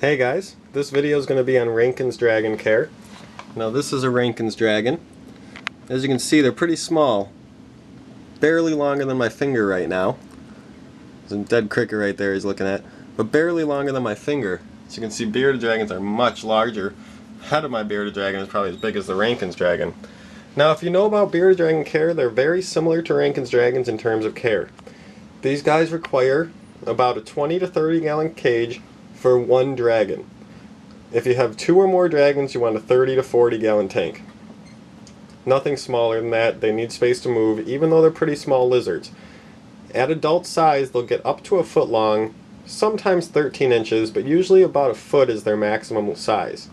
Hey guys, this video is going to be on Rankins dragon care. Now this is a Rankins dragon. As you can see, they're pretty small. Barely longer than my finger right now. There's a dead cricket right there he's looking at. But barely longer than my finger. As you can see, bearded dragons are much larger. Head of my bearded dragon is probably as big as the Rankins dragon. Now if you know about bearded dragon care, they're very similar to Rankins dragons in terms of care. These guys require about a 20 to 30 gallon cage for one dragon. If you have two or more dragons, you want a 30 to 40 gallon tank. Nothing smaller than that. They need space to move, even though they're pretty small lizards. At adult size, they'll get up to a foot long, sometimes 13 inches, but usually about a foot is their maximum size.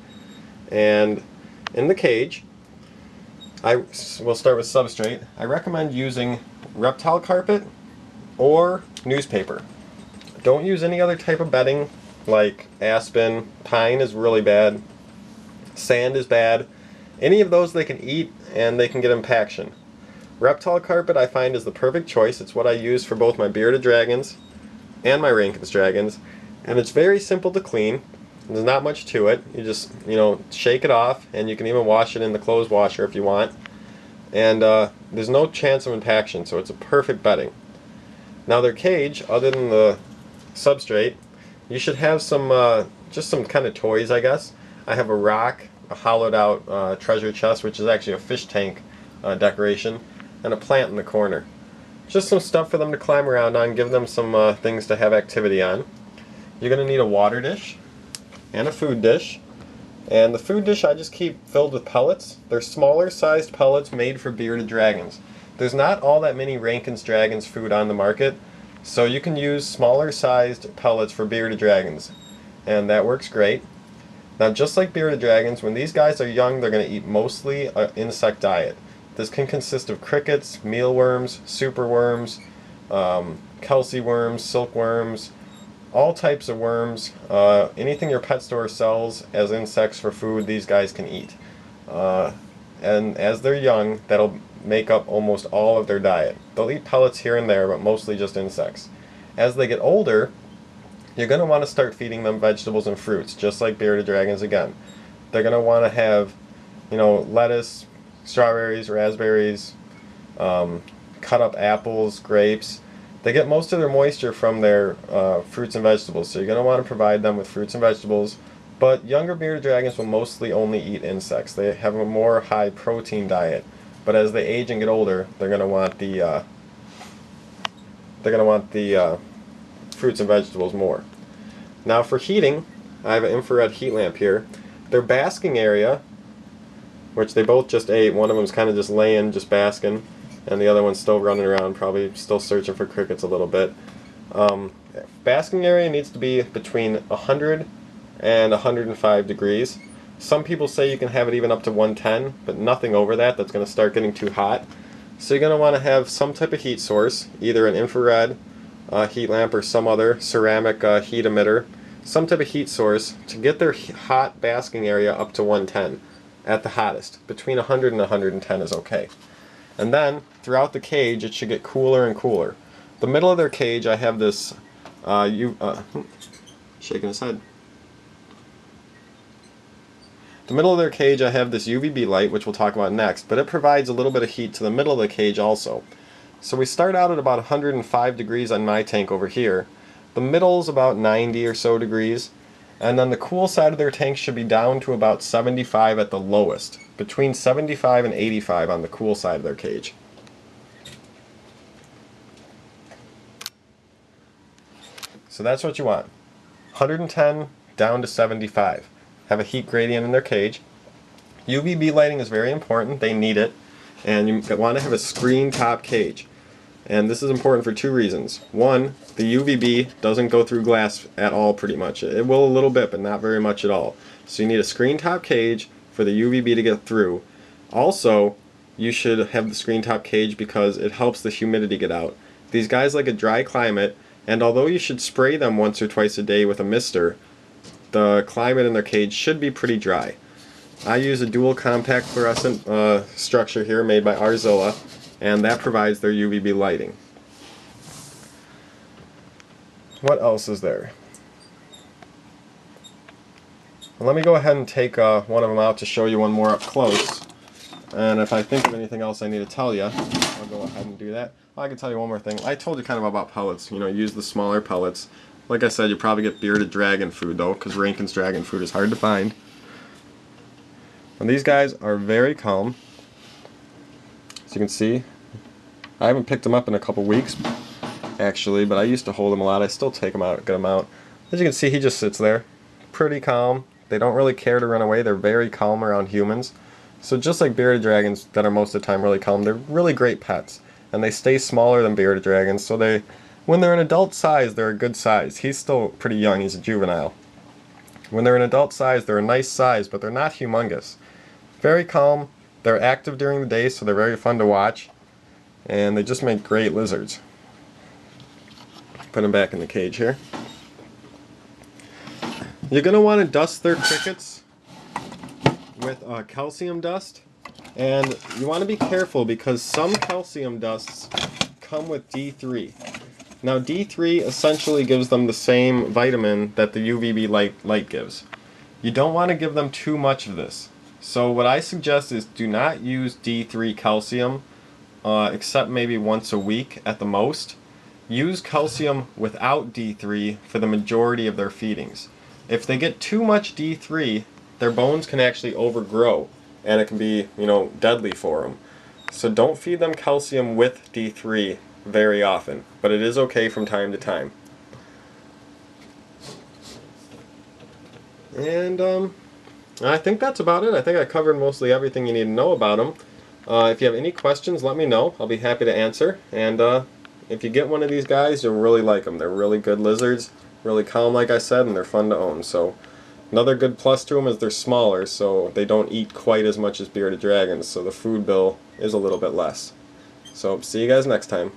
And in the cage, we'll start with substrate. I recommend using Reptile Carpet or newspaper. Don't use any other type of bedding like aspen. Pine is really bad. Sand is bad. Any of those they can eat and they can get impaction. Reptile Carpet I find is the perfect choice. It's what I use for both my bearded dragons and my Rankins dragons, and it's very simple to clean. There's not much to it. You just, shake it off, and you can even wash it in the clothes washer if you want. And there's no chance of impaction, so it's a perfect bedding. Now their cage, other than the substrate, you should have some just some kind of toys, I guess. I have a rock, a hollowed out treasure chest, which is actually a fish tank decoration, and a plant in the corner. Just some stuff for them to climb around on, give them some things to have activity on. You're going to need a water dish and a food dish. And the food dish I just keep filled with pellets. They're smaller sized pellets made for bearded dragons. There's not all that many Rankins dragons food on the market, so you can use smaller sized pellets for bearded dragons, and that works great. Now just like bearded dragons, when these guys are young, they're going to eat mostly an insect diet. This can consist of crickets, mealworms, superworms, Kelsey worms, silkworms, all types of worms. Anything your pet store sells as insects for food, these guys can eat. And as they're young, that'll make up almost all of their diet. They'll eat pellets here and there, but mostly just insects. As they get older, you're going to want to start feeding them vegetables and fruits, just like bearded dragons again. They're going to want to have, lettuce, strawberries, raspberries, cut up apples, grapes. They get most of their moisture from their fruits and vegetables, so you're going to want to provide them with fruits and vegetables. But younger bearded dragons will mostly only eat insects. They have a more high protein diet. But as they age and get older, they're going to want the fruits and vegetables more. Now for heating, I have an infrared heat lamp here. Their basking area, which they both just ate, one of them's kind of just laying, just basking, and the other one's still running around, probably still searching for crickets a little bit. Basking area needs to be between 100 and 105 degrees. Some people say you can have it even up to 110, but nothing over that. That's going to start getting too hot. So you're going to want to have some type of heat source, either an infrared heat lamp or some other ceramic heat emitter, some type of heat source to get their hot basking area up to 110 at the hottest. Between 100 and 110 is okay. And then throughout the cage it should get cooler and cooler. The middle of their cage I have this shaking his head. The middle of their cage I have this UVB light, which we'll talk about next, but it provides a little bit of heat to the middle of the cage also. So we start out at about 105 degrees on my tank over here. The middle's about 90 or so degrees, and then the cool side of their tank should be down to about 75 at the lowest, between 75 and 85 on the cool side of their cage. So that's what you want. 110 down to 75. Have a heat gradient in their cage. UVB lighting is very important. They need it. And you want to have a screen top cage. And this is important for two reasons. One, the UVB doesn't go through glass at all pretty much. It will a little bit, but not very much at all. So you need a screen top cage for the UVB to get through. Also, you should have the screen top cage because it helps the humidity get out. These guys like a dry climate, and although you should spray them once or twice a day with a mister, the climate in their cage should be pretty dry. I use a dual compact fluorescent structure here made by Arzilla, and that provides their UVB lighting. What else is there? Let me go ahead and take one of them out to show you one more up close. And if I think of anything else I need to tell you, I'll go ahead and do that. I can tell you one more thing. I told you kind of about pellets. You know, use the smaller pellets. Like I said, you probably get bearded dragon food though, because Rankins dragon food is hard to find. And these guys are very calm. As you can see, I haven't picked them up in a couple weeks, actually, but I used to hold them a lot. I still take them out a good amount. As you can see, he just sits there, pretty calm. They don't really care to run away. They're very calm around humans. So just like bearded dragons that are most of the time really calm, they're really great pets. And they stay smaller than bearded dragons, so when they're an adult size, they're a good size. He's still pretty young, he's a juvenile. When they're an adult size, they're a nice size, but they're not humongous. Very calm, they're active during the day, so they're very fun to watch. And they just make great lizards. Put them back in the cage here. You're going to want to dust their crickets with calcium dust, and you want to be careful because some calcium dusts come with D3. Now D3 essentially gives them the same vitamin that the UVB light gives. You don't want to give them too much of this. So what I suggest is do not use D3 calcium except maybe once a week at the most. Use calcium without D3 for the majority of their feedings. If they get too much D3, their bones can actually overgrow, and it can be, you know, deadly for them. So don't feed them calcium with D3 very often, but it is okay from time to time. And I think that's about it. I think I covered mostly everything you need to know about them. If you have any questions, let me know. I'll be happy to answer. And if you get one of these guys, you'll really like them. They're really good lizards, really calm like I said, and they're fun to own. So another good plus to them is they're smaller, so they don't eat quite as much as bearded dragons, so the food bill is a little bit less. So see you guys next time.